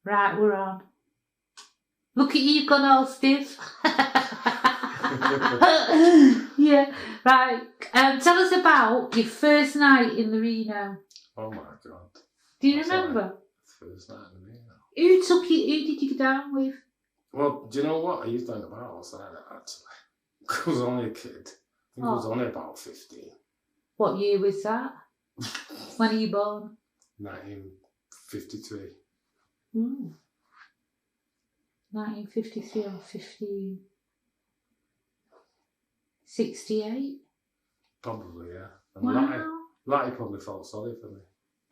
Right, we're on. Look at you, gone all stiff. Yeah, right. Tell us about your first night in the Reno. Oh my God. Do you remember? First night in the Reno. Who took you? Who did you go down with? Well, do you know what? I used to hang about outside it, actually. I was only a kid. I think I was only about 15. What year was that? When are you born? 1953. 1953 or 15. 68? Probably, yeah. And Wow. Lottie probably felt sorry for me.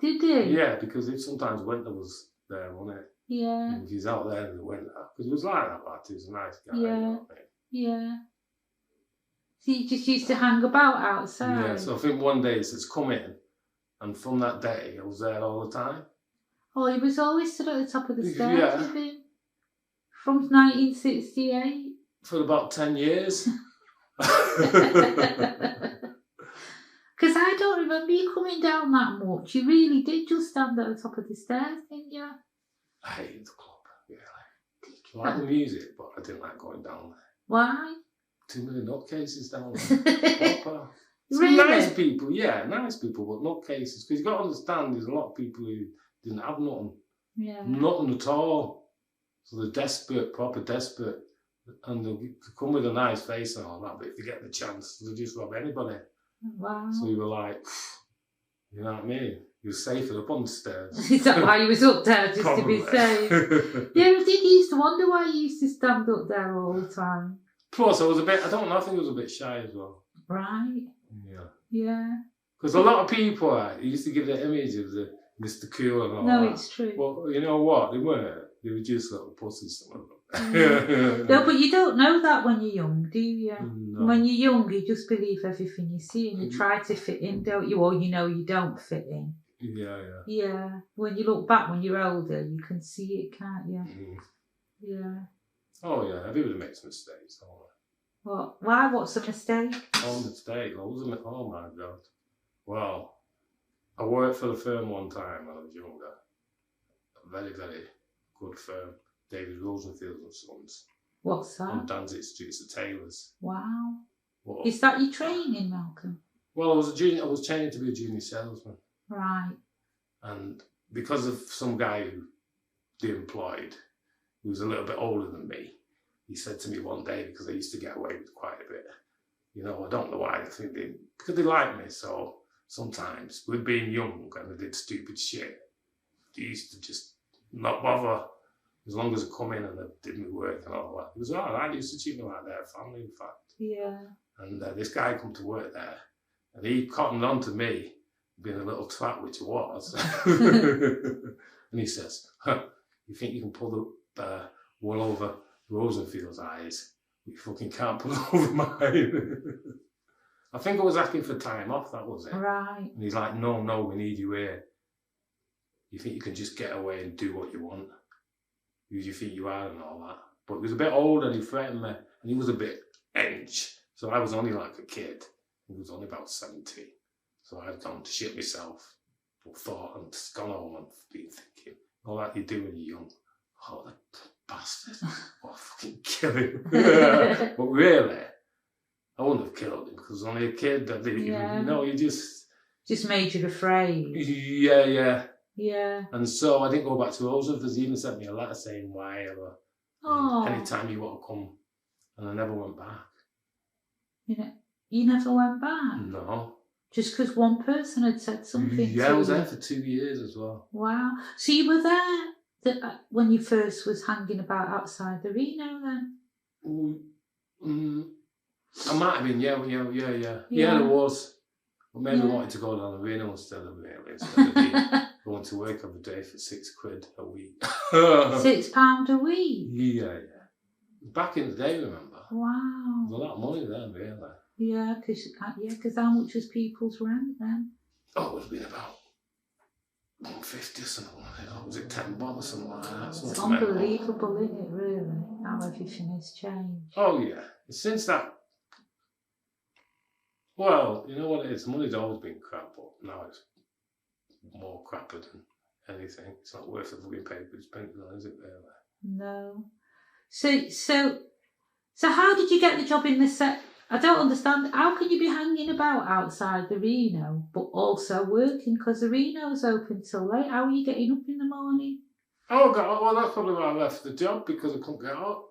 Did they? Yeah, because if sometimes winter was there, wasn't it? Yeah. And he's out there in the winter. Because he was like that, lad. He was a nice guy. Yeah. You know what I mean? Yeah. So you just used to hang about outside? Yeah, so I think one day he says, come in. And from that day, I was there all the time. Oh, he was always stood at the top of the stairs Yeah. with him? From 1968? For about 10 years. Because I don't remember you coming down that much. You really did just stand at the top of the stairs, didn't you? I hated the club, really. I liked the music, but I didn't like going down there. Why? Too many nutcases down there. Really? Nice people, yeah, nice people, but nutcases. Because you've got to understand, there's a lot of people who didn't have nothing. Yeah. Nothing at all. So they're desperate, proper desperate. And they'll come with a nice face and all that, but if they get the chance, they'll just rob anybody. Wow. So we were like, you know what I mean? You were safer up on the stairs. Is that why you was up there, just Probably. to be safe? Yeah, I did used to wonder why you used to stand up there all the time. Plus, I was a bit, I don't know, I think I was a bit shy as well. Right. Yeah. Yeah. Because a lot of people used to give the image of the Mr. Cool and all that. No, it's true. Well, you know what? They weren't. They were just little pussies, some of them. No, but you don't know that when you're young, do you? No. When you're young, you just believe everything you see and you try to fit in, don't you? Or you know you don't fit in. Yeah, yeah. Yeah. When you look back when you're older, you can see it, can't you? Mm. Yeah. Oh, yeah. Everybody makes mistakes, don't they? What? Why? What's a mistake? Oh, mistake. Oh, my God. Well, I worked for the firm one time when I was younger. A very, very good firm. David Rosenfield and Sons. What's that? On Danzig Street, it's the tailors. Wow. What? Is that your training, Malcolm? Well, I was training to be a junior salesman. Right. And because of some guy who they employed, who was a little bit older than me, he said to me one day, because I used to get away with quite a bit, you know, I don't know why, because they liked me, so sometimes, with being young and I did stupid shit, they used to just not bother, as long as I come in and I did my work and all that. It was all right, they used to treat me like their family, in fact. Yeah. And this guy come to work there, and he cottoned on to me, being a little twat, which I was. And he says, you think you can pull the wool over Rosenfield's eyes? You fucking can't pull it over mine. I think I was asking for time off, that was it. Right. And he's like, no, we need you here. You think you can just get away and do what you want? Who do you think you are and all that? But he was a bit older and he threatened me, and he was a bit edge. So I was only like a kid. He was only about 17. So I'd gone to shit myself, but thought and gone home and been thinking, all that you do when you're young. Oh, the bastard. Oh, fucking kill him. But really, I wouldn't have killed him because I was only a kid. I didn't even, you know, you just... Just made you afraid. Yeah. Yeah. And so I didn't go back to Rosenfield's. He even sent me a letter saying why ever. Anytime you want to come. And I never went back. You never went back? No. Just because one person had said something Yeah, I was there for 2 years as well. Wow. So you were there when you first was hanging about outside the Reno then? I might have been, yeah. Yeah, there was. But maybe I wanted to go down the Reno instead of going to work every day for £6 a week. £6 a week? Yeah. Back in the day, remember? Wow. There's a lot of money then, really. Yeah, because how much was people's rent then? Oh, it would have been about 150 or something like that. Or was it 10 bob or something like that? It's unbelievable, isn't it, really, how everything has changed. Oh, yeah. Since that, well, you know what it is? Money's always been crap, but now it's more crapper than anything. It's not worth the fucking paper it's printed on, is it, really? No. So how did you get the job in the set? I don't understand. How can you be hanging about outside the Reno, but also working? Because the Reno's open till late. How are you getting up in the morning? Oh, God, well, that's probably why I left the job, because I couldn't get up.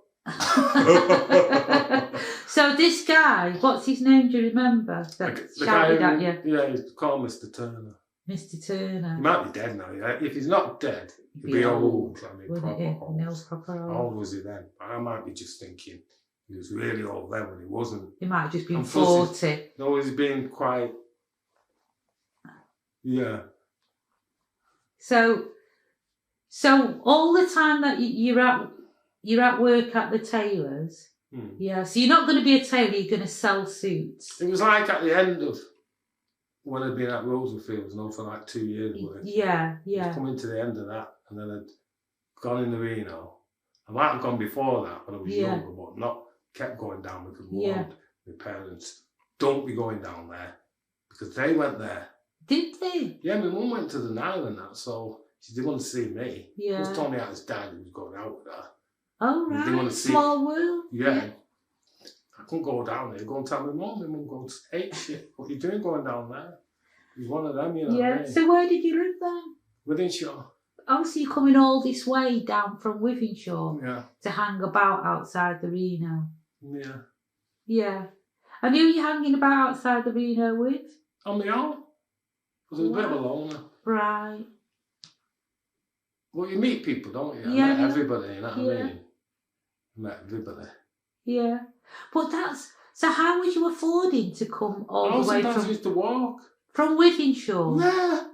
So this guy, what's his name? Do you remember? That The shouted guy at you. Yeah, he's called Mr. Turner. Mr. Turner. He might be dead now. Yeah. If he's not dead, he'd be old. I mean, wouldn't proper he? old. No, proper How old. old was he then? I might be just thinking he was really old then when he wasn't. He might have just been And plus 40. No, he's been quite. Yeah. So all the time that you're at work at the tailor's, yeah. So you're not going to be a tailor. You're going to sell suits. It was like at the end of when I'd been at Rosenfields, for like 2 years work. Yeah. I'd coming to the end of that, and then I'd gone in the Reno. I might have gone before that when I was younger, but not kept going down because I warned my parents, don't be going down there, because they went there. Did they? Yeah, my mum went to the Nile and that, so she didn't want to see me. Yeah. Just told me out his dad who was going out with her. Oh, They didn't want right. to see Small world. Yeah. I couldn't go down there. Go and tell my mum. My mum goes, hey, shit, what are you doing going down there? He's one of them, you know. Yeah. What I mean? So where did you live then? Wythenshawe. Oh, so you're coming all this way down from Wythenshawe to hang about outside the Reno. Yeah. Yeah. And who are you hanging about outside the Reno with? On my own. Because I was a bit of a loner. Right. Well, you meet people, don't you? Yeah. I met everybody, you know what I Yeah. mean? I met everybody. Yeah. But so how was you affording to come all the way sometimes I used to walk. From Wythenshawe? Yeah.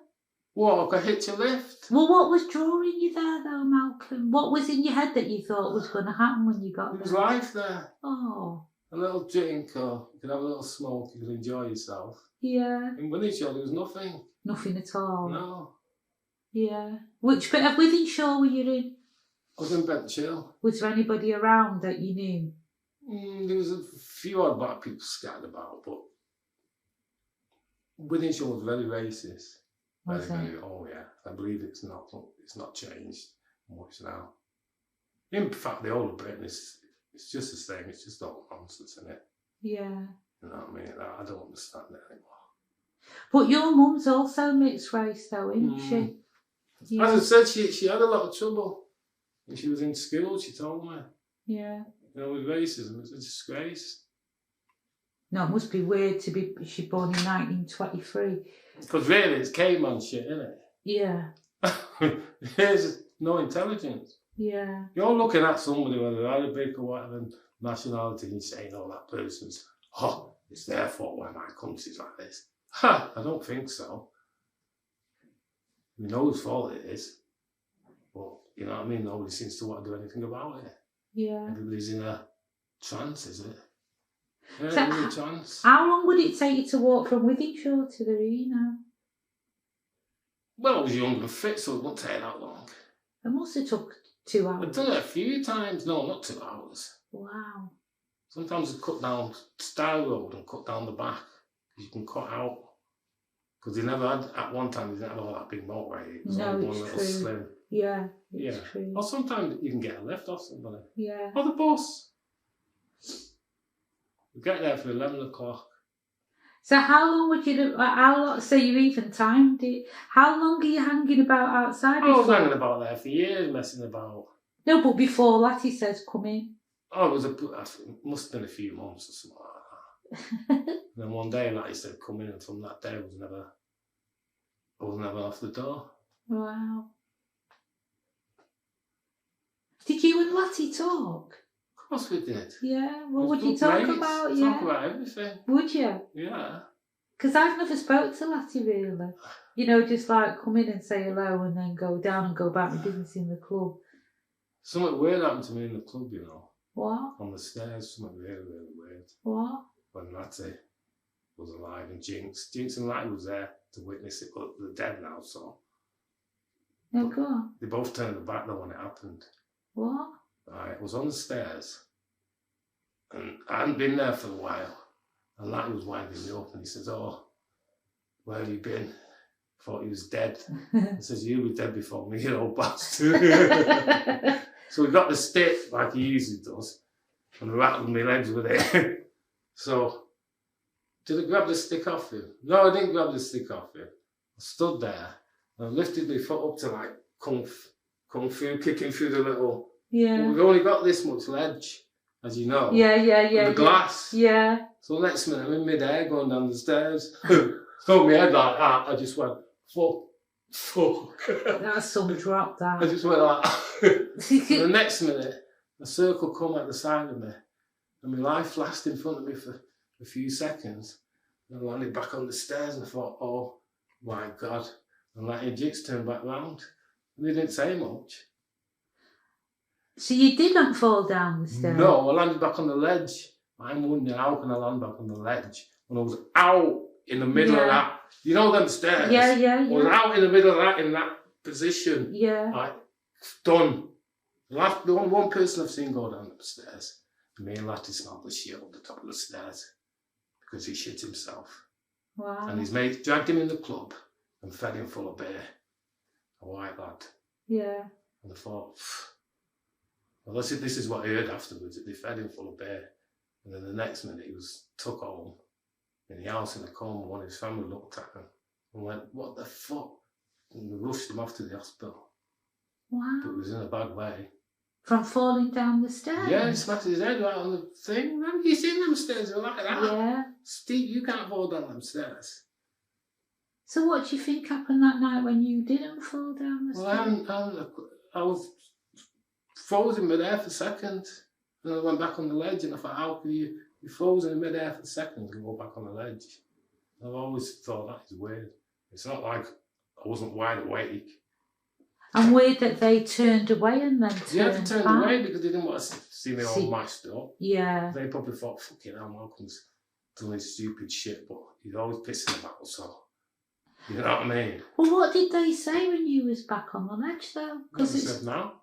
Walk, I hitch a lift. Well, what was drawing you there though, Malcolm? What was in your head that you thought was going to happen when you got there? There was life there. Oh. A little drink, or you could have a little smoke, you could enjoy yourself. Yeah. In Wythenshawe, there was nothing. Nothing at all? No. Yeah. Which bit of Wythenshawe were you in? I was in Bentchill. Was there anybody around that you knew? There was a few odd black people scattered about, but Wythenshawe was very racist. Very, oh yeah. I believe it's not changed much now. In fact, the whole of Britain it's just the same. It's just all nonsense, isn't it? Yeah. You know what I mean? I don't understand it anymore. But your mum's also mixed race, though, isn't she? Yeah. As I said, she had a lot of trouble when she was in school. She told me. Yeah. You know, with racism, it's a disgrace. No, it must be weird to be. She born in 1923. Because really, it's caveman shit, isn't it? Yeah. There's no intelligence. Yeah. You're looking at somebody, whether they're Arabic or whatever nationality, and saying, oh, that person's, it's their fault why my country's like this. Ha! I don't think so. We know whose fault it is. But, you know what I mean? Nobody seems to want to do anything about it. Yeah. Everybody's in a trance, is it? Yeah, So in a trance. How long would it take you to walk from Wythenshawe to the Reno? Well, I was young and fit, so it wouldn't take that long. It must have took 2 hours. I've done it a few times. No, not 2 hours. Wow. Sometimes I cut down Style Road and cut down the back. Because you can cut out. Because they never had, at one time, they didn't have all that big motorway. It was only one little slim. Yeah, it's true. Or sometimes you can get a lift off somebody. Yeah. Or the bus. We get there for 11 o'clock. So how long would you, so you even timed it, how long are you hanging about outside? I was hanging about there for years, messing about. No, but before that he says, come in. Oh, it must have been a few months or something like that. And then one day, like he said, come in, and from that day I was never off the door. Wow. Did you and Lattie talk? Of course we did. Yeah, what would you talk about? Talk about everything. Would you? Yeah. Because I've never spoke to Lattie really. You know, just like come in and say hello and then go down and go about my business in the club. Something weird happened to me in the club, you know. What? On the stairs, something really, really weird. What? When Lattie was alive and Jinx and Lattie was there to witness it, but they're dead now, so. No, go on. They both turned their back though when it happened. What? Right, I was on the stairs and I hadn't been there for a while. And Lattie was winding me up and he says, oh, where have you been? thought he was dead. I says, "You'll be dead before me, you old bastard." So we got the stick like he usually does, and rattled my legs with it. So, did I grab the stick off him? No, I didn't grab the stick off him. I stood there and I lifted my foot up to like kung fu, kicking through the little. Yeah. But we've only got this much ledge, as you know. Yeah. The glass. Yeah. So next minute I'm in mid-air going down the stairs. Hold my head like that. I just went, fuck. That's some drop I that. just went like that. The next minute, a circle come at the side of me, and my life flashed in front of me for a few seconds. And I landed back on the stairs and I thought, oh my God. And letting jigs turn back round. And they didn't say much. So you didn't fall down the stairs? No, I landed back on the ledge. I'm wondering how can I land back on the ledge when I was out in the middle of that. You know them stairs? Yeah. I was out in the middle of that, in that position. Yeah. Like, done. The one person I've seen go down the stairs, me and Latty smelled the shit up the top of the stairs because he shit himself. Wow. And his mate dragged him in the club and fed him full of beer. A white lad. Yeah. And I thought, well, this is what I heard afterwards, that they fed him full of beer. And then the next minute he was took home in the house in a coma. One of his family looked at him and went, "What the fuck?" And we rushed him off to the hospital. Wow. But it was in a bad way. From falling down the stairs? Yeah, he smashed his head right on the thing. Have you seen them stairs? They're like that. Yeah. Steve, you can't fall down them stairs. So what do you think happened that night when you didn't fall down the stairs? Well, I was frozen midair for seconds. And I went back on the ledge and I thought, how can you be frozen in midair for seconds and go back on the ledge? I've always thought that is weird. It's not like I wasn't wide awake. And weird that they turned away and then turned Yeah, they turned back. away because they didn't want to see me all mashed up. Yeah. They probably thought, fucking hell, Malcolm's doing his stupid shit, but he's always pissing about, so. You know what I mean? Well, what did they say when you was back on the ledge, though? What they said now?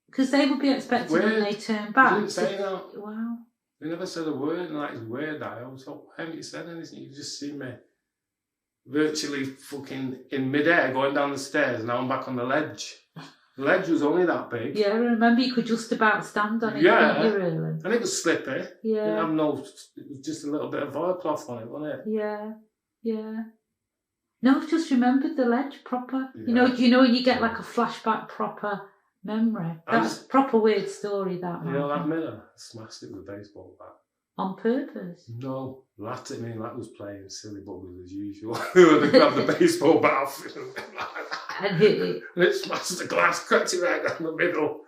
Because they would be expecting when they turn back. They didn't say that. Wow. They never said a word, and that is weird. I always thought, why haven't you said anything? You've just seen me virtually fucking in midair going down the stairs, and now I'm back on the ledge. The ledge was only that big. Yeah, I remember you could just about stand on it, Yeah. couldn't you, really? And it was slippy. Yeah. It was just a little bit of oilcloth on it, wasn't it? Yeah. No, I've just remembered the ledge proper. Yeah. You know when you get like a flashback proper memory? That's a proper weird story, that. You know that mirror? I smashed it with a baseball bat. On purpose? No, Lat at me, Lat was playing silly buggers as usual. They grabbed the baseball bat off him And hit it. and it smashed the glass, cracked it right down the middle.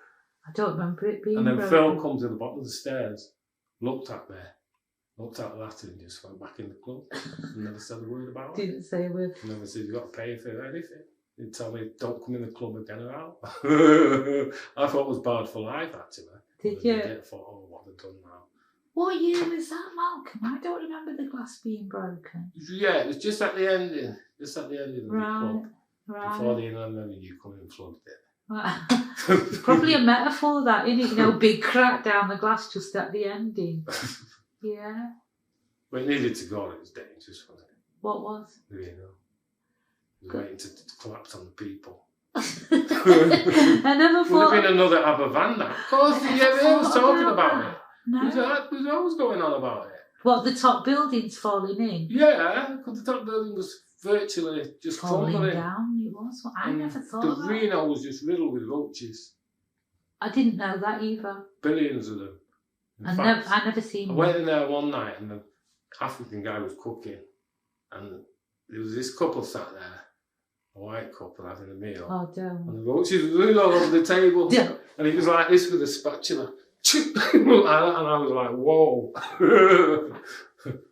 I don't remember it being And then broken. Phil comes to the bottom of the stairs, looked at me, looked at Lat and just went back in the club. And never said a word about it. Didn't say a word. Never said you got to pay for anything. He'd tell me, don't come in the club again or out. I thought it was bad for life, actually. Did you? I thought, oh, what have they done now? What year was that, Malcolm? I don't remember the glass being broken. Yeah, it was just at the ending. Just at the ending of the club. Right. Before the inland revenue come and flooded it. It's probably a metaphor, that, isn't it? You know, big crack down the glass just at the ending. Yeah. But it needed to go, it was dangerous, wasn't it? What was? You know. It was waiting to collapse on the people. I never Would thought... have been another Abavanda. Of course, I yeah, never they was thought talking about about that. it. No. There's always going on about it. What, the top buildings falling in? Yeah, because the top building was virtually just Falling crumbling. down, it was. I never thought The that. Reno was just riddled with roaches. I didn't know that either. Billions of them. In I fact, never seen I went in there one night and the African guy was cooking, and there was this couple sat there, a white couple having a meal, Oh, don't. and the roaches were all over the table, Yeah. and he was like this with a spatula, and I was like, whoa.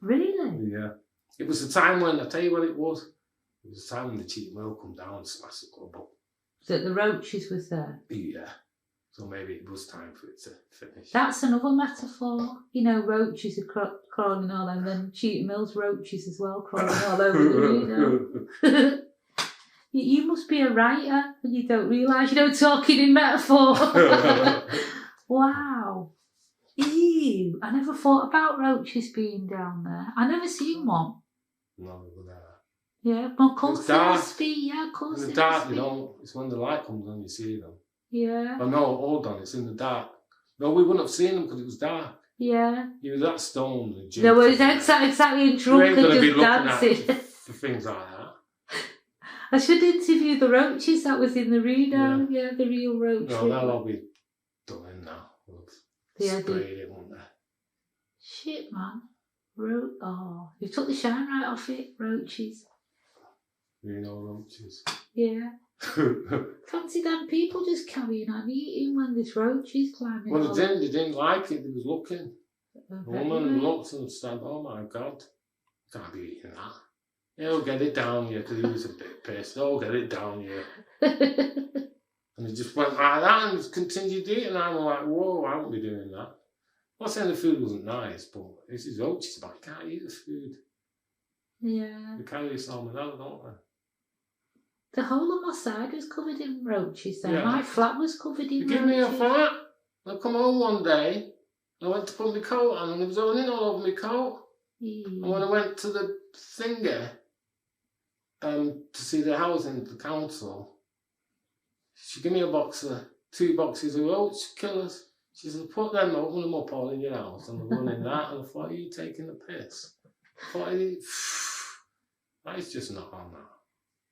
Really? Yeah. It was the time when, I tell you what it was the time when the cheap mill come down and smashed the club up. That the roaches was there. Yeah. So maybe it was time for it to finish. That's another metaphor. You know, roaches are crawling all over, and then Cheetham Mills roaches as well crawling all over the window. You must be a writer and you don't realise, talking in metaphor. Wow. Ew. I never thought about roaches being down there. I never seen one. No, they were there. Yeah, well, of course It's dark. it must be. Yeah, of course In the it dark, must you be. know, it's when the light comes on, you see them. Yeah, Oh no, hold on, it's in the dark. No, we wouldn't have seen them because it was dark. yeah. You was that stoned and There was jinxed. exactly You drunk ain't and gonna be just looking dancing. at for things like that. I should interview the roaches that was in the Reno. Yeah, the real roach. No, they'll all be done in now. Yeah, Sprayed it, won't they? Shit, man. Oh, you took the shine right off it. Roaches. Reno roaches. Yeah. Fancy them people just carrying on eating when there's roaches climbing. Well, they didn't like it. They was looking. The woman looked and said, "Oh my God, can't be eating that." Yeah, "Oh, get it down here," because he was a bit pissed. "Oh, get it down here." And he just went like that and continued eating. And I'm like, "Whoa, I won't be doing that." I'm not saying the food wasn't nice, but this is roaches, but I can't eat the food. Yeah. They carry salmonella, don't they? The whole of my side was covered in roaches then. Yeah. My flat was covered in They roaches. give me a flat. I come home one day, I went to put my coat on and there was onion all over my coat. And when I went to the thingy, to see the housing, the council, she gave me two boxes of roach killers. She said, "Put them, open them up all in your house." And they're running that. And I thought, "Are you taking the piss?" I thought, that is just not on that.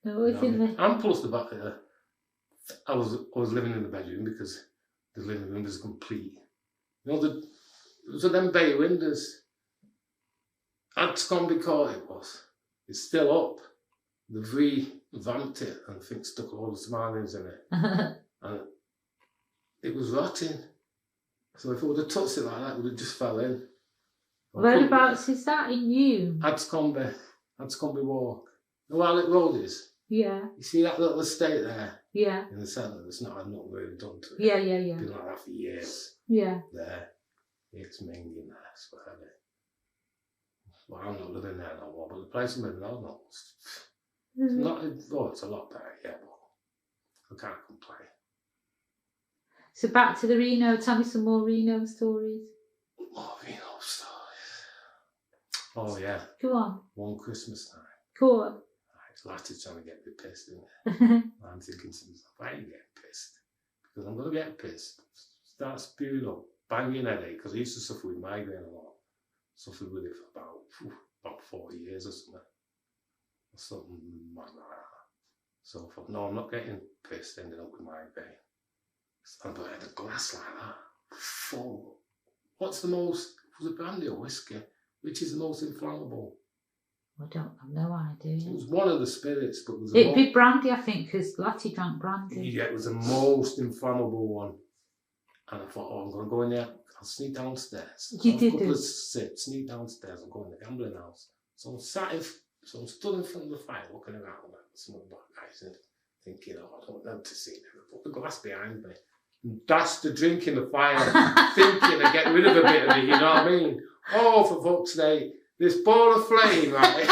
No, it's in the... And plus the back there, I was living in the bedroom because the living room was complete. You know, so them bay windows, Adscombe Court it was. It's still up. They've revamped it and I think stuck all the smilings in it. And it was rotting. So if I would have touched it like that, it would have just fell in. Whereabouts is that in you? Adscombe Walk. You know where Alec Road is? Yeah. You see that little estate there? Yeah. In the centre that's not had nothing really done to it. Yeah. It's been like that for years. Yeah. There. It's minging there, I swear to it. Well, I'm not living there no more, but the place I'm living on, no. It's not, it's a lot better, yeah, but I can't complain. So back to the Reno. Tell me some more Reno stories. More Reno stories. Oh, yeah. Go on. One Christmas time. Go on. Latty's trying to get me pissed, isn't it? I'm thinking to myself, I ain't getting pissed. Because I'm going to get pissed. Start spewing up, banging headache, because I used to suffer with migraine a lot. Suffered with it for about 40 years or something. Or something like that. So I thought, no, I'm not getting pissed, ending up with migraine. So I had a glass like that, full. What's the most, was it brandy or whiskey? Which is the most inflammable? I don't have no idea. It was one of the spirits, but it was It'd be brandy, I think, because Latty drank brandy. Yeah, it was the most inflammable one. And I thought, I'm going to go in there. I'll sneak downstairs. You did a couple it. of sips, sneak downstairs and go in the gambling house. So I'm stood in front of the fire looking around at some of the black guys and thinking, I don't want them to see me. I put the glass behind me and dashed the drink in the fire, thinking of getting rid of a bit of it, you know what I mean? Oh, for fuck's sake. This ball of flame, right?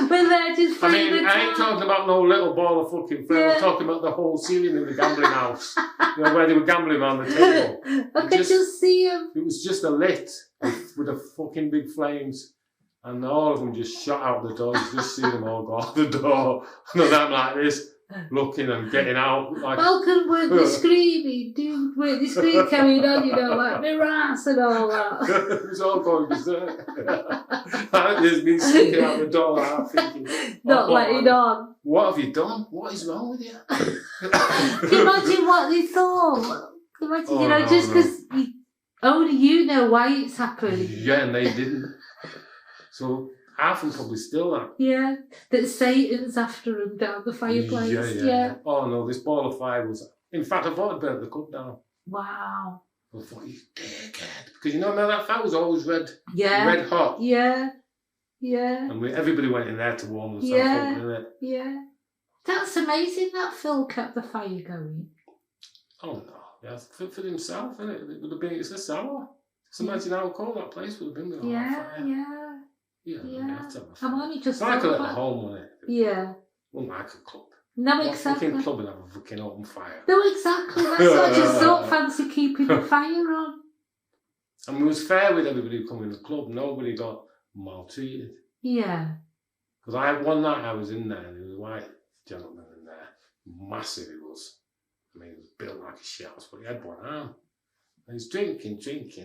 When they're just I mean, I ain't talking about no little ball of fucking flame. Yeah. I'm talking about the whole ceiling in the gambling house. You know, where they were gambling on the table. I could just see him. It was just a lit with the fucking big flames. And all of them just shot out the door. You just see them all go out the door. And I'm like this, looking and getting out. Like, Welcome with the screaming, dude, with the scream carrying on, you know, like the rats and all that. it was all going berserk. There's me sneaking out the door, like, thinking, Not letting on. What have you done? What is wrong with you? Can you imagine what they thought? Can you imagine, just because only you know why it's happened. Yeah, and they didn't. So half of them probably still that. Yeah, that Satan's after him down the fireplace. Yeah. Oh no, this ball of fire was. In fact, I thought I'd burn the cup down. Wow. I thought, you dickhead. Because you know that fire was always red. Yeah. Red hot. Yeah. Yeah. And everybody went in there to warm themselves up, didn't it? Yeah. That's amazing that Phil kept the fire going. Oh no. Yeah, for himself, innit? It would have been, it's a cellar. Just imagine how cold that place would have been with all that fire. Yeah. Have to have a I'm only just. it's like a little home, wasn't it? Yeah. Wasn't like a club. No, What exactly. fucking club would have a fucking open fire? No, exactly. That's what I just thought. Fancy keeping the fire on. And it was fair with everybody who come in the club. Nobody got maltreated. Yeah. Because one night I was in there and there was a white gentleman in there. Massive he was. I mean, he was built like a shit house, but he had one arm. And he's drinking.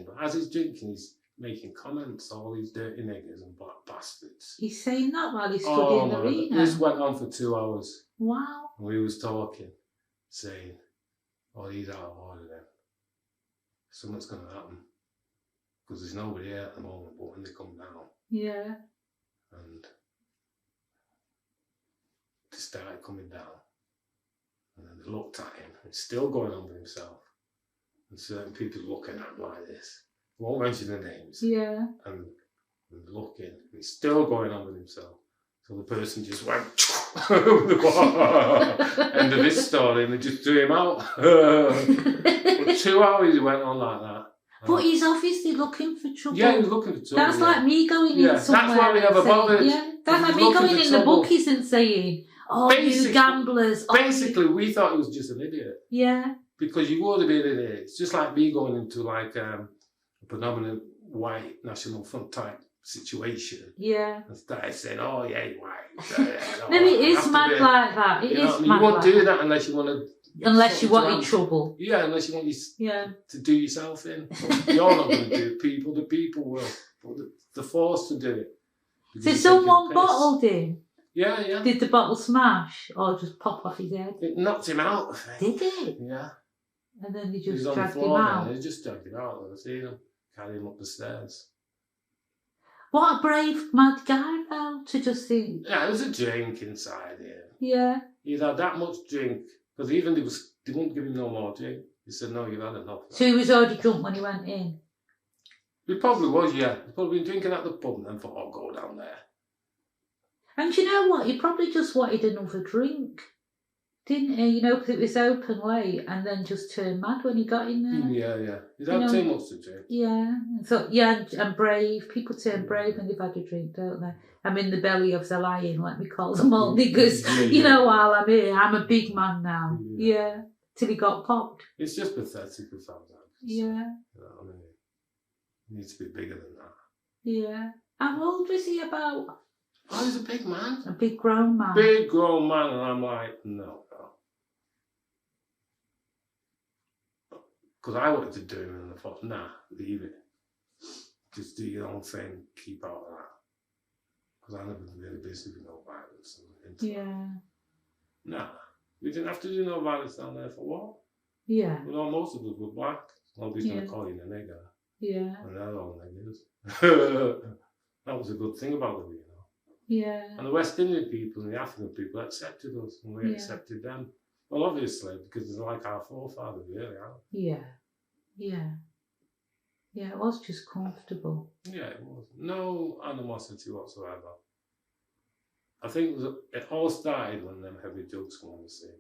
But as he's drinking, he's making comments, all these dirty niggers and black bastards. He's saying that while he's studying the Reno? This went on for 2 hours. Wow. And we was talking, saying, oh, he's out of order then. Something's going to happen. Because there's nobody here at the moment, but when they come down. Yeah. And they started coming down. And then they looked at him. He's still going on with himself. And certain people looking at him like this. I won't mention the names. Yeah. And looking. And he's still going on with himself. So the person just went over the wall. End of his story. And they just threw him out. For 2 hours he went on like that. But he's obviously looking for trouble. Yeah, he's looking for trouble. That's like me going in somewhere. That's why we never bothered. Yeah, that's like me going in the bookies and saying, oh, you gamblers. Basically, we thought he was just an idiot. Yeah. Because you would have been an idiot. It's just like me going into like a predominant white National Front type situation. Yeah. And started saying, oh, yeah, you're white. No, it is mad like that. It is mad. You won't do that unless you want to. Unless you wanted trouble. Yeah, unless you want to do yourself in. You're not going to do it. The people will. But they're forced to do it. So someone bottled him? Yeah, yeah. Did the bottle smash or just pop off his head? It knocked him out, I think. Did it? Yeah. And then they just dragged him out? Then. They just dragged him out. I've seen him carry him up the stairs. What a brave, mad guy, though, to just think. Yeah, there was a drink inside here. Yeah. He'd had that much drink. Because even they wouldn't give him no more drink. He said, no, you've had enough. So he was already drunk when he went in? He probably was, yeah. He'd probably been drinking at the pub and then thought, I'll go down there. And you know what? He probably just wanted another drink. Didn't he? You know, because it was open late and then just turned mad when he got in there. Yeah, yeah. He'd had too much to drink. Yeah. So, yeah, and brave. People turn brave when they've had a drink, don't they? I'm in the belly of the lion, let me call them all niggers. You know, while I'm here, I'm a big man now. Yeah. Till he got popped. It's just pathetic if that was. Yeah. You know what I mean? He needs to be bigger than that. Yeah. How old was he about? Oh, he's a big man. A big grown man. Big grown man, and I'm like, no. Because I wanted to do him, and I thought, nah, leave it. Just do your own thing, keep out of that. Because I never really busy with no violence. Yeah. Nah, we didn't have to do no violence down there for what? Yeah. Well, most of us were black. Nobody's going to call you a nigger. Yeah. And they're all niggers. That was a good thing about the Reno. Yeah. And the West Indian people and the African people accepted us, and we accepted them. Well, obviously, because they're like our forefathers, really, aren't they? Yeah. Yeah. Yeah, it was just comfortable. Yeah, it was. No animosity whatsoever. I think it all started when them heavy drugs came on the scene.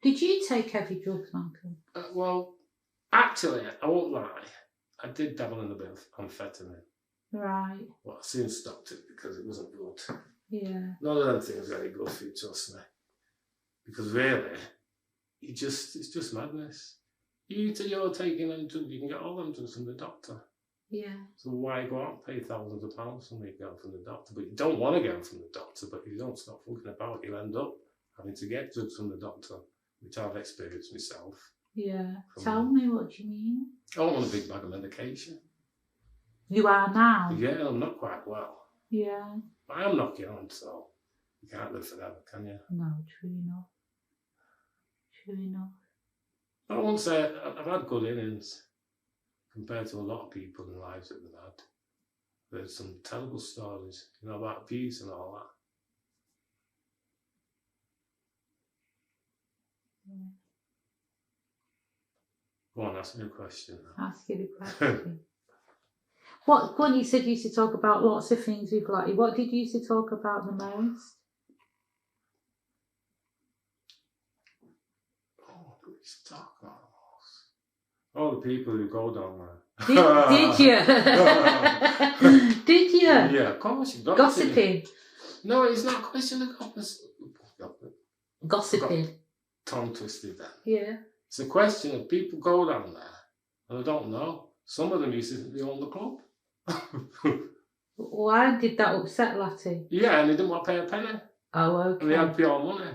Did you take heavy drugs, Malcolm? Well, actually, I won't lie. I did dabble in a bit of amphetamine. Right. Well, I soon stopped it because it wasn't good. Yeah. None of them things are very good for you, trust me. Because really, it's just madness. You're taking them drugs, you can get all them drugs from the doctor. Yeah. So why go out and pay thousands of pounds for me to get them from the doctor? But you don't want to get them from the doctor, but if you don't stop fucking about, you'll end up having to get drugs from the doctor, which I've experienced myself. Yeah. Tell me, what do you mean? I want a big bag of medication. You are now? Yeah, I'm not quite well. Yeah. But I am knocking on, so you can't live forever, can you? No, true enough. True enough. I won't say I've had good innings compared to a lot of people in lives that they've had. There's some terrible stories, about abuse and all that. Yeah. Go on, ask me a question. Ask you a question. When you said you used to talk about lots of things with Lottie, what did you used to talk about the most? Oh, we used to talk about all the people who go down there. Did you? Did you? Yeah, of course. You've got Gossiping? No, it's not a question of gossiping. Tongue twisted then. Yeah. It's a question of people go down there and I don't know. Some of them used to own the club. Why did that upset Latty? Yeah, and they didn't want to pay a penny. Oh, okay. And they had pure money.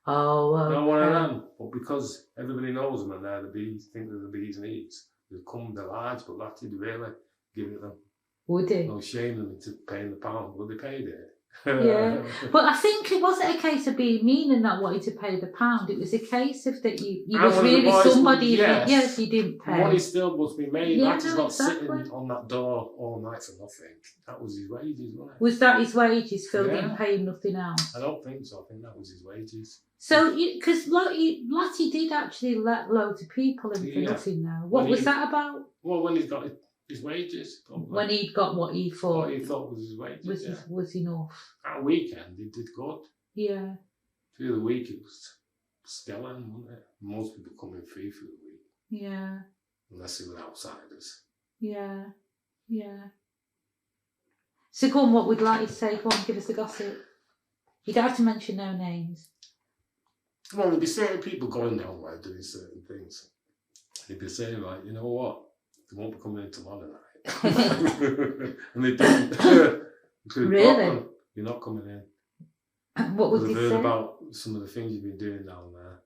Oh, okay. No one of them. But because everybody knows them and they're the bees, think they're the bees' needs, they come, they're large, but Latty'd really give it them. Would he? No shame them into paying the pound. Well, they paid it. Yeah. But I think it wasn't a case of being mean and not wanting to pay the pound. It was a case of that you was really somebody, yes, you didn't pay. Money still must be made. Yeah, Latty's no, not exactly. sitting on that door all night for nothing. That was his wages, wasn't it? Was that his wages? Phil Yeah. didn't pay him nothing else? I don't think so. I think that was his wages. So, because Latty did actually let loads of people in for nothing now. What was that about? Well, when he's got his wages. Probably. When he'd got what he thought. What he thought was his wages, was enough. At a weekend, he did good. Yeah. Through the week, it was stellar, wasn't it? Most people come in free through the week. Yeah. Unless they were outsiders. Yeah. Yeah. So go on, what would Latty say? Go on, give us the gossip. You don't have to mention no names. Well, there'd be certain people going down there doing certain things. They'd be saying, like, you know what? They won't be coming in tomorrow night. And they didn't. Really? You're not coming in. What would they They've heard say? about some of the things you've been doing down there.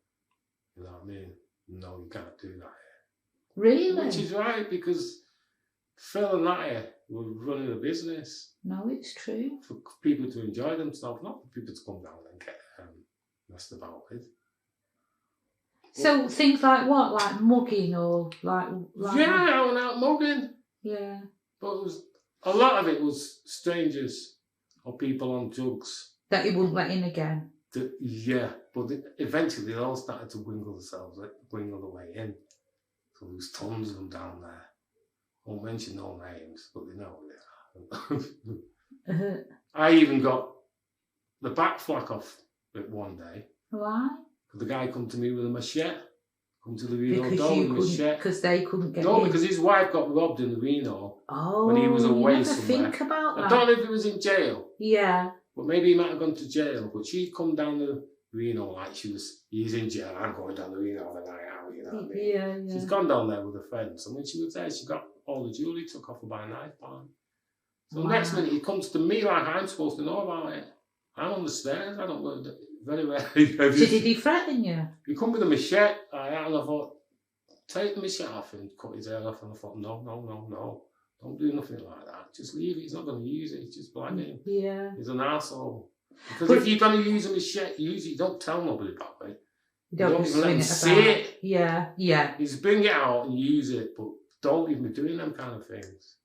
You know what I mean? No, you can't do that here. Really? Which is right, because Phil and Latty were running a business. No, it's true. For people to enjoy themselves, not for people to come down and get messed about with. So things like what? Like mugging or like yeah, out and out mugging. Yeah. But it was a lot of it was strangers or people on drugs. That he wouldn't let in again. Yeah, but eventually they all started to wiggle the way in. So there was tons of them down there. I won't mention no names, but they know who they are. I even got the back flack off it one day. Why? The guy come to me with a machete. Come to the Reno door with a machete. Because they couldn't get in. No, because his wife got robbed in the Reno. Oh, when he was away you never somewhere. think about that. I don't know if he was in jail. Yeah. But maybe he might have gone to jail. But she'd come down the Reno like he's in jail, I'm going down the Reno on the night out, you know what I mean? Yeah, yeah. She's gone down there with her friends. And when she was there, she got all the jewellery took off her by a knife palm. So next minute he comes to me like I'm supposed to know about it. I'm on the stairs, I don't know. Very rarely. So did he threaten you? He come with a machete, and I thought, take the machete off and cut his hair off. And I thought, no. Don't do nothing like that. Just leave it. He's not going to use it. He's just blagging. Yeah. He's an arsehole. Because if you're going to use a machete, use it. Don't tell nobody about it. You don't even let him see it. Yeah, yeah. You just bring it out and use it, but don't even be doing them kind of things.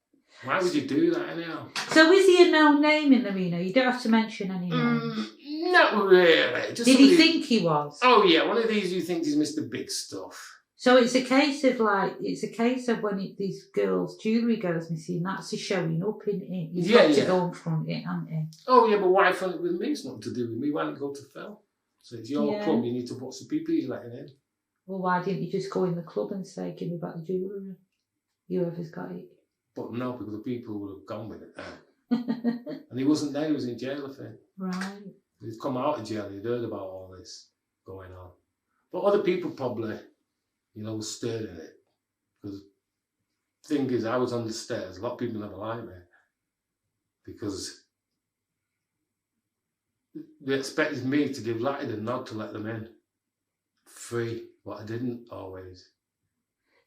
Why would you do that anyhow? So is he a known name in the Reno? You don't have to mention any names. Not really. Just Did he think he was? Oh yeah, one of these who thinks he's Mr. Big Stuff. So it's a case of when these girls' jewellery goes missing, that's a showing up, isn't it? He's got to go and front it, hasn't he? Oh yeah, but why front it with me? It's nothing to do with me. Why don't you go to Phil? So it's your club, you need to watch the people you're letting in. Well, why didn't you just go in the club and say, give me back the jewellery? Whoever's got it. But no, because the people would have gone with it then. And he wasn't there, he was in jail, I think. Right. He'd come out of jail, he'd heard about all this going on. But other people probably, were stirred in it. Because the thing is, I was on the stairs, a lot of people never liked me. Because they expected me to give Latty the nod to let them in. Free, but I didn't always.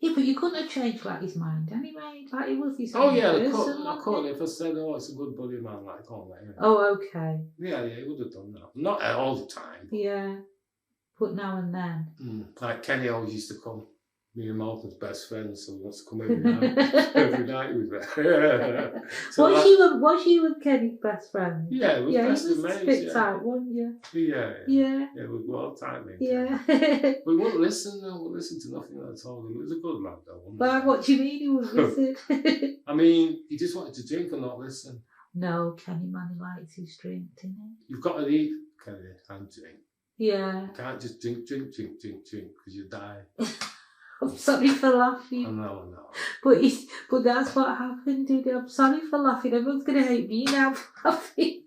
Yeah, but you couldn't have changed Latty's mind anyway. Like he was his own person. I could. If I said, it's a good buddy man, like, can't let him in. Oh, okay. Yeah, he would have done that. Not all the time. But yeah, but now and then. Like Kenny always used to come. Me and Malcolm's best friends, so he wants to come every night. Every night he was there. So was you and Kenny's best friend? Yeah, we were best of mates. Yeah, out, wasn't you? Yeah. Yeah, we were all tight, mate. Yeah. But he wouldn't listen, though. He wouldn't listen to nothing that I told him. He was a good lad, though, wasn't he? What do you mean he wouldn't listen? I mean, he just wanted to drink and not listen. No, Kenny man, he likes his drink, didn't he? You've got to eat, Kenny, and drink. Yeah. You can't just drink, because you die. I'm sorry for laughing. I know. But that's what happened, dude. I'm sorry for laughing. Everyone's going to hate me now for laughing.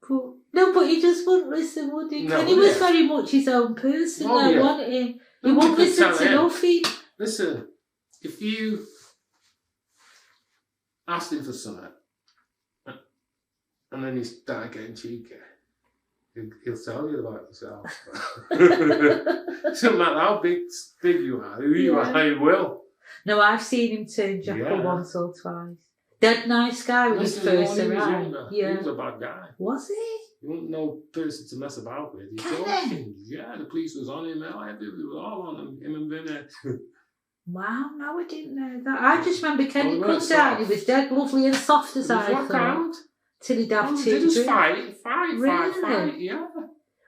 But he just wouldn't listen, would he? No, Kenny was very much his own person, wasn't he? He wouldn't listen to nothing. Listen, if you asked him for something And then you start getting cheeky. He'll tell you about yourself. Doesn't matter how big you are, who you are, he will. No, I've seen him turn Jekyll once or twice. Dead nice guy when he first arrived. Yeah. He was a bad guy. Was he? He wasn't no person to mess about with. He told things. Yeah, the police was on him. Everybody was all on him and Vinny. Wow, no, I didn't know that. I just remember Kenny come down. He was dead lovely and soft as I thought. Till he'd have They just fight, yeah.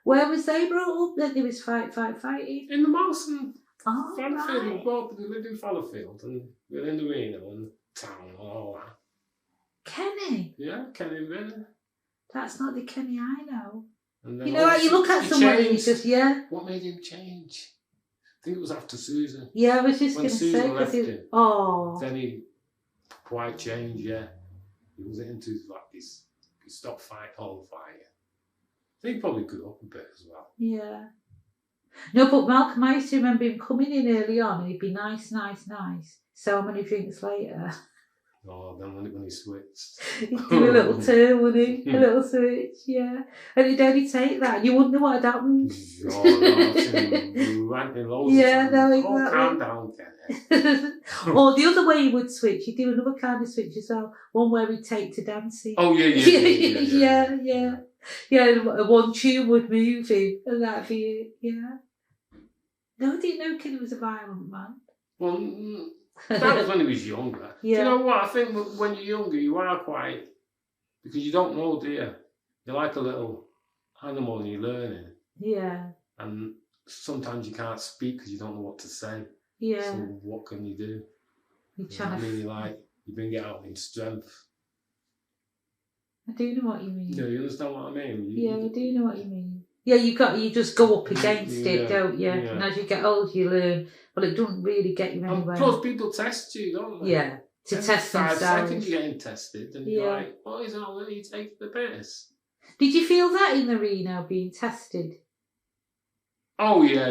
Where was they brought up then? They was fighting? In the Morrison. Oh, Fallowfield. Well, they lived in Fallowfield and we were in the Reno and town and all that. Kenny? Yeah, Kenny and Vinny. That's not the Kenny I know. And you know, like you look at someone and you just, What made him change? I think it was after Susan. Yeah, I was just going to say. Susan left him, oh. Then he quite changed, yeah. He was into like this. He stopped fighting all the fighting. I think he probably grew up a bit as well. Yeah. No, but Malcolm, I used to remember him coming in early on and he'd be nice. So many drinks later. Oh, then when he switched. He'd do a little turn, wouldn't he? A little switch, yeah. And he'd only take that. You wouldn't know what had happened. Oh, no, ranting loads yeah, of no, exactly. exactly. Oh, calm down, Kenny. Or the other way he would switch, he'd do another kind of switch as well. One where he'd take to dancing. Oh, yeah. Yeah, one tune would move him, and that'd be it, yeah. No, I didn't know Kenny was a violent man. Well, that was when he was younger. Yeah. Do you know what? I think when you're younger, you are quite... Because you don't know, do you? You're like a little animal and you're learning. Yeah. And sometimes you can't speak because you don't know what to say. Yeah. So what can you do? You bring it out in strength. I do know what you mean. Yeah, you understand what I mean? I do know what you mean. Yeah, you just go up against it, don't you? Yeah. And as you get older, you learn. Well, it doesn't really get you anywhere. And plus, people test you, don't they? Yeah, to test themselves. 5 seconds you're getting tested, and you're like, what is all that? You take the piss. Did you feel that in the Reno being tested? Oh, yeah.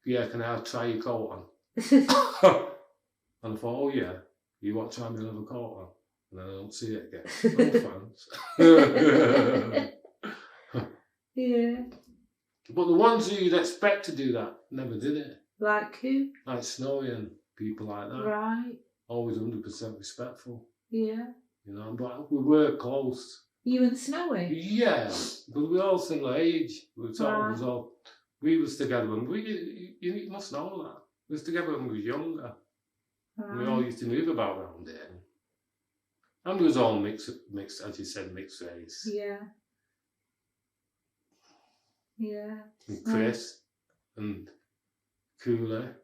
Yeah, can I try your coat on? And I thought, oh, yeah, you want to try me another coat on? And then I don't see it again. No thanks. Yeah. But the ones who you'd expect to do that never did it. Like who? Like Snowy and people like that. Right. Always 100% respectful. Yeah. You know, but we were close. You and Snowy? Yeah, because we were all similar age. We was together when you must know that. We was together when we was younger. Right. And we all used to move about around there. And we was all mixed, as you said, mixed race. Yeah. Yeah. And Chris and Cooler.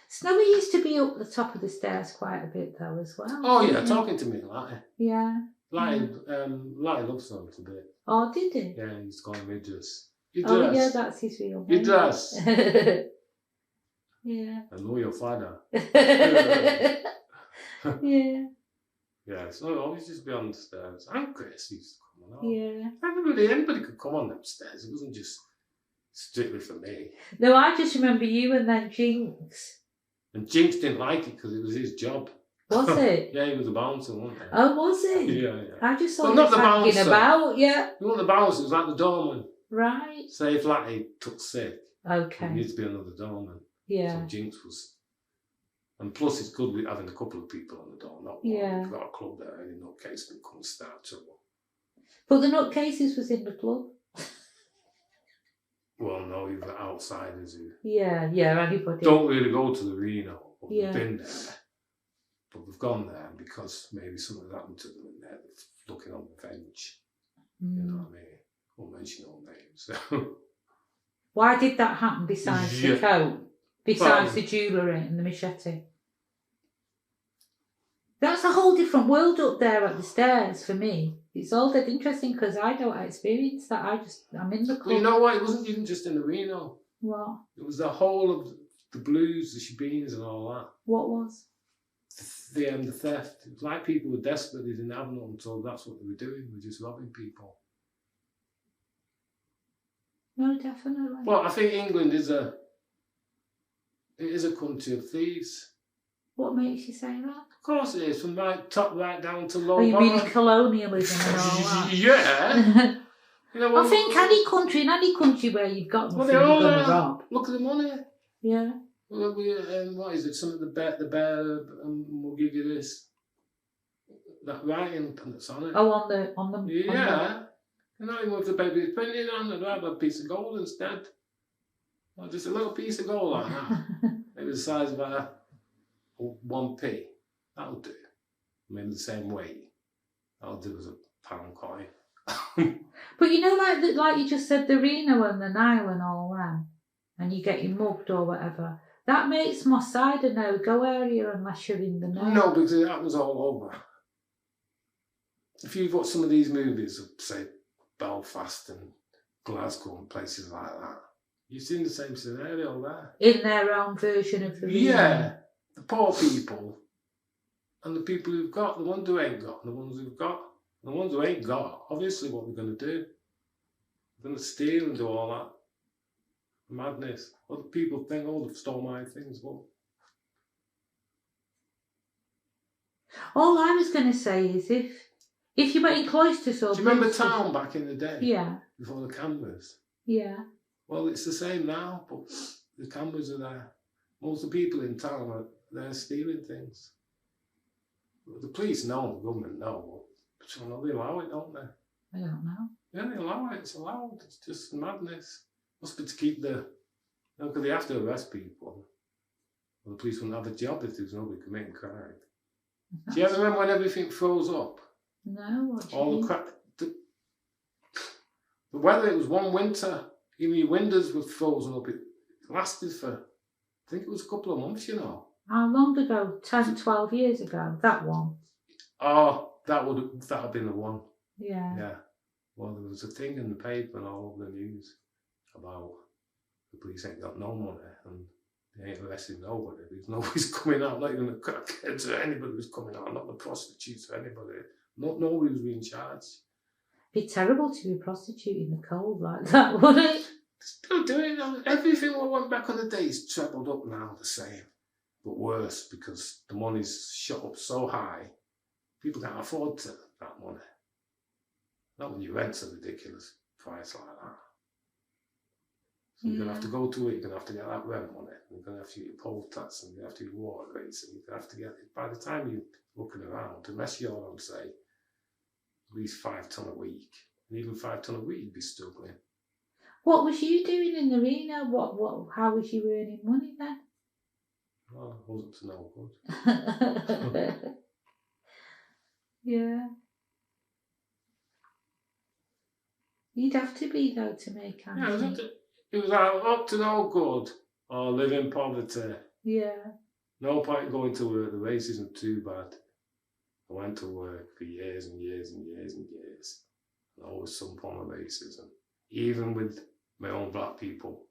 Snowy used to be up the top of the stairs quite a bit though as well. Oh yeah, talking to me like. Yeah. Like loves him a bit. Oh, did he? Yeah, he's called me dress. Oh yeah, that's his real name. You dress. Yeah. I know your father. Yeah. Yeah, so always just be on the stairs. And Chris used to come on. Yeah. Anybody could come on them stairs. It wasn't just strictly for me. No, I just remember you and then Jinx. And Jinx didn't like it because it was his job. Was it? Yeah, he was a bouncer, wasn't he? Oh, was he? Yeah. I just saw him hanging about, yeah. He wasn't the bouncer, he was like the doorman. Right. Say if Latty took sick, okay, there needs to be another doorman. Yeah. So Jinx was... And plus it's good with having a couple of people on the door, not one. Yeah. We've got a club there, any nutcase can come and start trouble. But the nutcases was in the club. Well, no, you've got outsiders who... Yeah, anybody. Don't really go to the Reno. But yeah. We've been there. But we've gone there because maybe something happened to them in there. They're looking on revenge. You know what I mean? Won't mention all names. Why did that happen besides the coat? Besides the jewellery and the machete? That's a whole different world up there at the stairs for me. It's all that interesting because I don't experience that. I'm in the club. Well, you know what? It wasn't even just in the Reno. What? It was the whole of the blues, the shebeens and all that. What was? The theft. It was like people were desperate. They didn't have nothing, so that's what they were doing. They were just robbing people. No, definitely. Well, I think England is a country of thieves. What makes you say that? Of course it is, from right top right down to low. Are you bottom. really colonialism and all that? Yeah. You know, I think any country where you've got nothing, they're all you're going to rob. Look at the money. Yeah. What is it? Some of the bear, we'll give you this. That writing that's on it. Oh, on the. Yeah. You know, even if the baby is printed on, I'd rather a piece of gold instead. Or just a little piece of gold like that. Maybe the size of a 1p. That'll do. Maybe the same weight. That'll do as a pound coin. But you know, like you just said, the Reno and the Nile and all them, and you get your mugged or whatever. That makes Moss Side a no-go area unless you're in the know. No, because it happens all over. If you've watched some of these movies of, say, Belfast and Glasgow and places like that, you've seen the same scenario there. In their own version of the Reno. Yeah, the poor people and the people who've got, the ones who ain't got, and the ones who've got. The ones who ain't got, obviously what they're going to do. They're going to steal and do all that madness. Other people think, oh, they've stole my things. Well, all I was going to say is if you went in cloisters or... do you remember town back in the day? Yeah. Before the cameras? Yeah. Well, it's the same now, but the cameras are there. Most of the people in town they're stealing things. The police know, the government know. So they allow it, don't they? I don't know. Yeah, they allow it. It's allowed. It's just madness. Must be to keep the... because they have to arrest people. Well, the police wouldn't have a job if there was nobody committing crime. Do you ever remember when everything froze up? No, what do you All mean? the crap... The weather, it was one winter. Even your windows were frozen up. It lasted for... I think it was a couple of months, you know. How long ago? 10, 12 years ago? That one? Oh... that would have been the one. Yeah. Yeah. Well, there was a thing in the paper and all over the news about the police ain't got no money and they ain't arresting nobody. There's nobody's coming out, not even the crackheads or anybody was coming out, not the prostitutes or anybody. Nobody was being charged. It'd be terrible to be a prostitute in the cold like that, wouldn't it? Still doing it. Everything we went back on the day is trebled up now the same, but worse because the money's shot up so high. People can't afford that money. Not when you rent a ridiculous price like that. So you're going to have to go to it, you're going to have to get that rent money, you're going to have to get your poll tax, and you're going to have to get your water rates, and you're going to have to get it. By the time you're looking around, unless you're on, say, at least 5 ton a week, and even 5 ton a week, you'd be struggling. What was you doing in the Reno? How was you earning money then? Well, it wasn't to no good. Yeah. You'd have to be, though, to make ends meet. It was up to no good or live in poverty. Yeah. No point in going to work. The racism too bad. I went to work for years and years and years and years. And always some form of racism. Even with my own black people.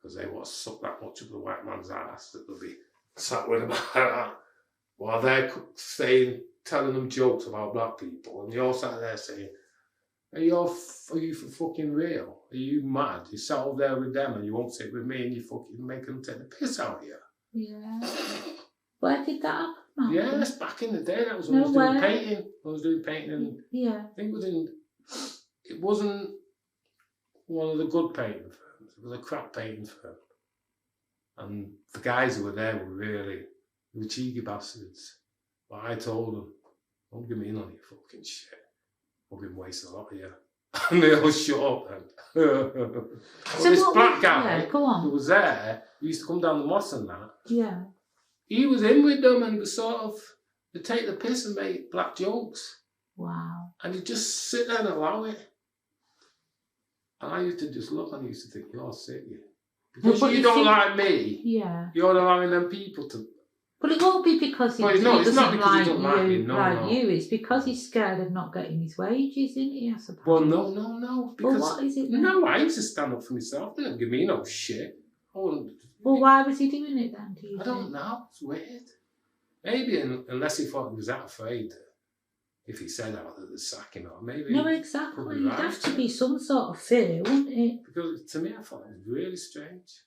Because they want to suck that much of the white man's ass that they'll be sat with about that. While they're telling them jokes about black people. And you're sat there saying, are you for fucking real? Are you mad? You sat over there with them and you won't sit with me and you fucking make them take the piss out of you. Yeah. Where did that happen, Malcolm? Yes, back in the day. That was when I was doing painting. I was doing painting and yeah. I think it wasn't one of the good painting firms. It was a crap painting firm. And the guys who were there were cheeky bastards. But I told them, don't give me in on your fucking shit. I've been wasting a lot of you. And they all shut up then. So this black guy who was there, who used to come down the moss and that, yeah. he was in with them and was sort of, they take the piss and make black jokes. Wow. And he'd just sit there and allow it. And I used to just look and I used to think, you're sick, you. Because you don't like me, yeah. you're allowing them people to... But it won't be because he doesn't like you. It's because he's scared of not getting his wages, isn't he, I suppose? Well, no. Because, what is it then? No, I used to stand up for myself. They didn't give me no shit. Well, why was he doing it then, do you think? I don't know. It's weird. Maybe unless he thought he was that afraid that if he said out that they'd sack him or maybe... No, exactly. It'd have to be some sort of fear, wouldn't it? Because to me, I thought it was really strange.